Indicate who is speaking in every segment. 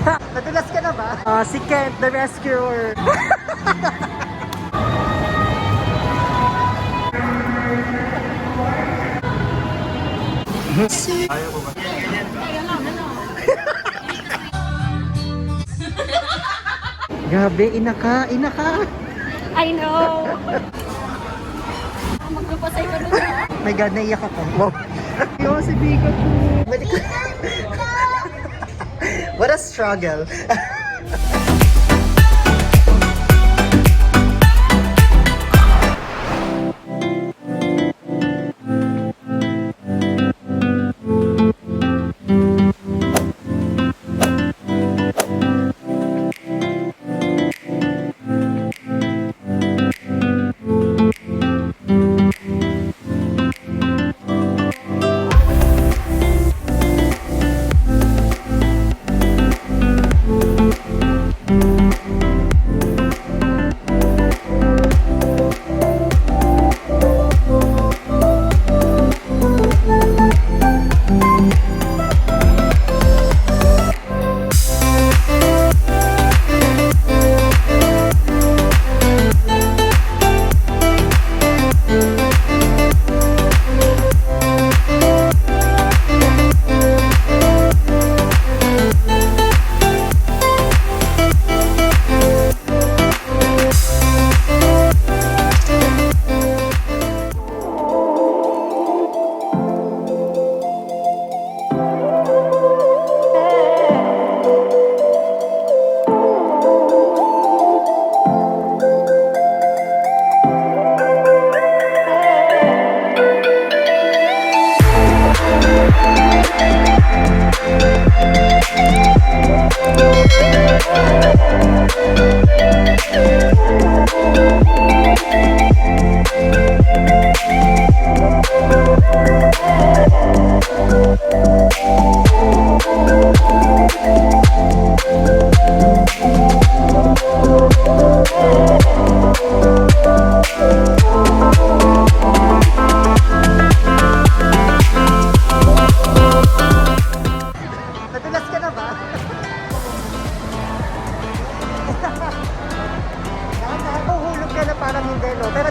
Speaker 1: Nadulas ka na ba? Si Kent, the rescuer.
Speaker 2: Ayaw ko ba?
Speaker 1: Grabe, ina ka.
Speaker 3: I know. Magpapasay ka doon.
Speaker 1: My God, naiyak ako. Wow. Yo, si Pikachu. What a struggle.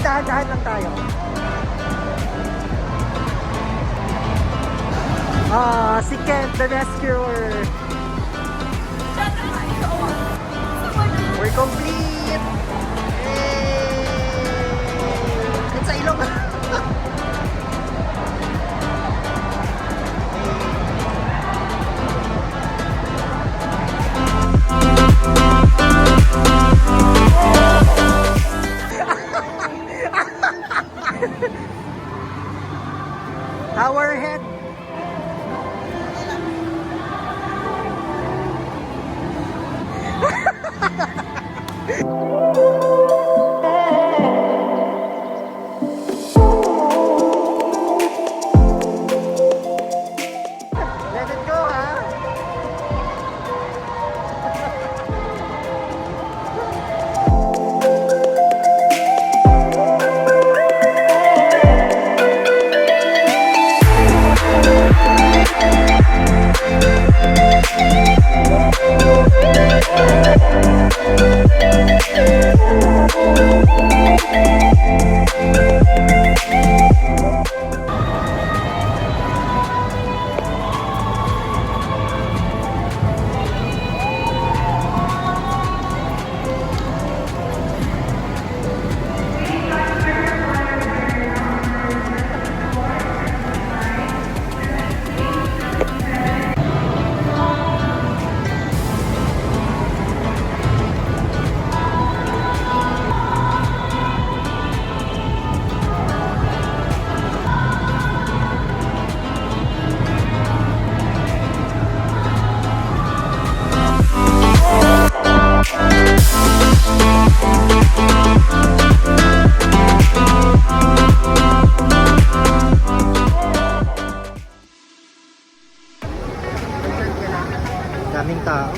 Speaker 1: dahan-dahan lang tayo. Si Kent, the rescuer. We're complete! Yay! It's sa ilong. Our head. Let it go, ha? Daming tao.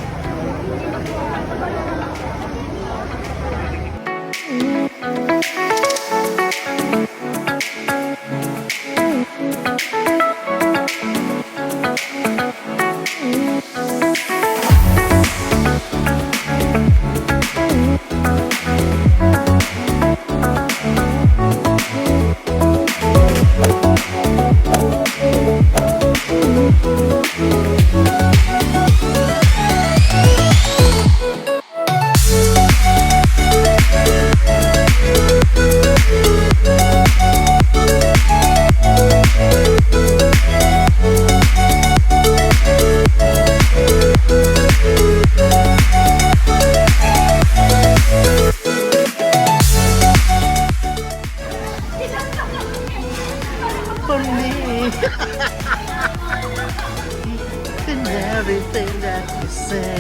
Speaker 1: everything that you say.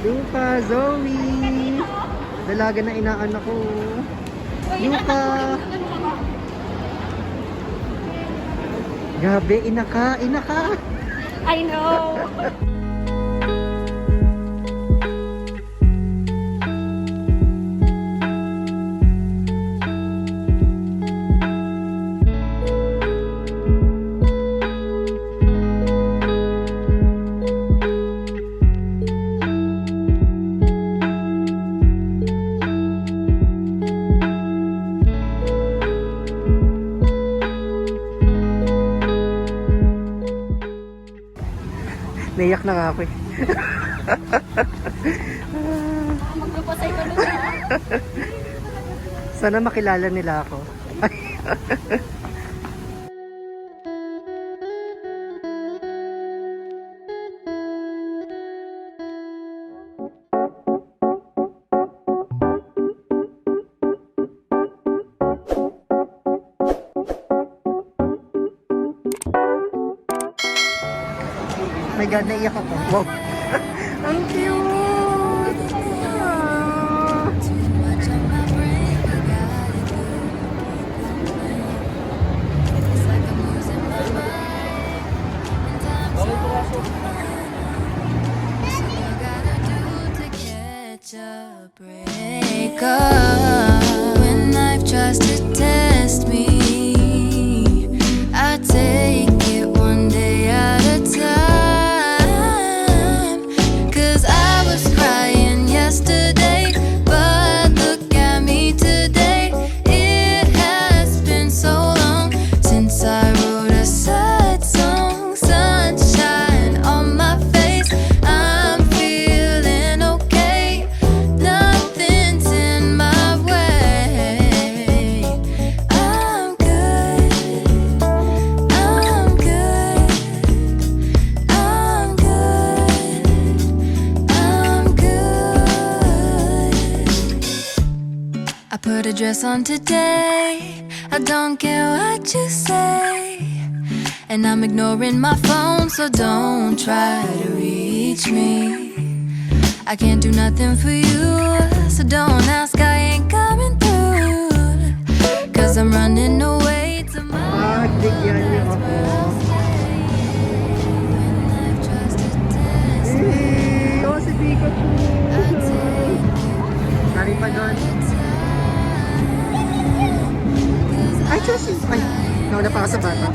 Speaker 1: Luka, Zoe! Dalaga na inaanak ko. Luka! Gabi, inaka!
Speaker 3: I know.
Speaker 1: Naiyak na nga ako eh.
Speaker 3: Magpapasay ka doon.
Speaker 1: Sana makilala nila ako. My God, naiyak ako. Wow. Ang cute! Ah.
Speaker 2: When life tries to test me, I take it one day at a time. 'Cause I was crying yesterday, but look at me today. It has been so long since I wrote a sad song. Sunshine on my face, I'm feeling okay. Nothing's in my way. I'm good. I'm good. I'm good. I'm good. I put a dress on today. I don't care what you say. And I'm ignoring my phone, so don't try to reach me. I can't do nothing for you, so don't ask, I ain't coming through. 'Cause I'm running away to my
Speaker 1: Bigyan niyo ako. Hey! Oh, si Pikachu! Nari pa doon. Ay, Chelsea! Ay, nauna pa ako sa bata.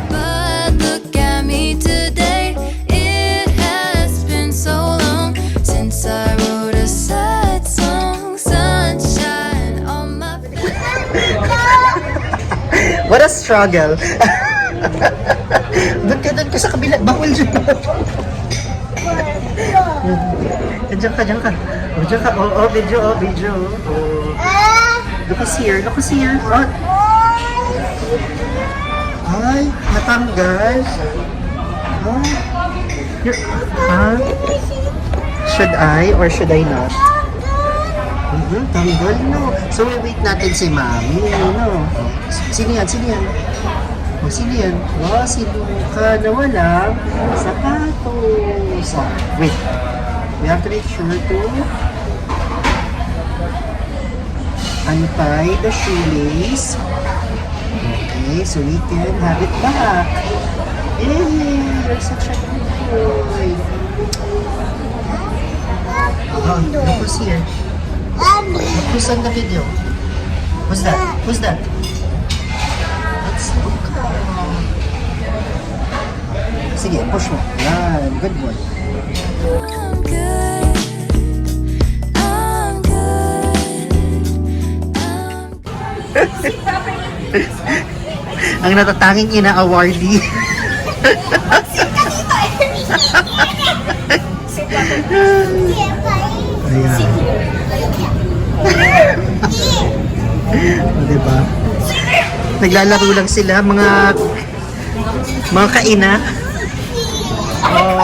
Speaker 2: But look at me today. It has been so long since I wrote a sad song. Sunshine on my
Speaker 1: What a struggle! Doon ka sa kabila. Bawal dyan. Diyan ka. Oh, diyan ka. Oh, video. Oh. Look who's here. Oh. Ay, natanggal. Oh. Should I or should I not? Tanggal, no. So, wait natin si Mami, no? Sino yan? Oh, sino yan? Oh, si Luka na walang sapatos. Wait. We have to make sure to untie the shoelace. Okay, so we can have it back. Yay! You're such a good boy. Look who's here. Look who's on the video. Who's that? Who's that? It's Luca. Sige, push mo. Yan, good boy.
Speaker 2: I'm good. I'm good.
Speaker 1: Ang natatanging ina-awardee. Ayan. O, diba? Naglalaro lang sila, mga kaina. Oh.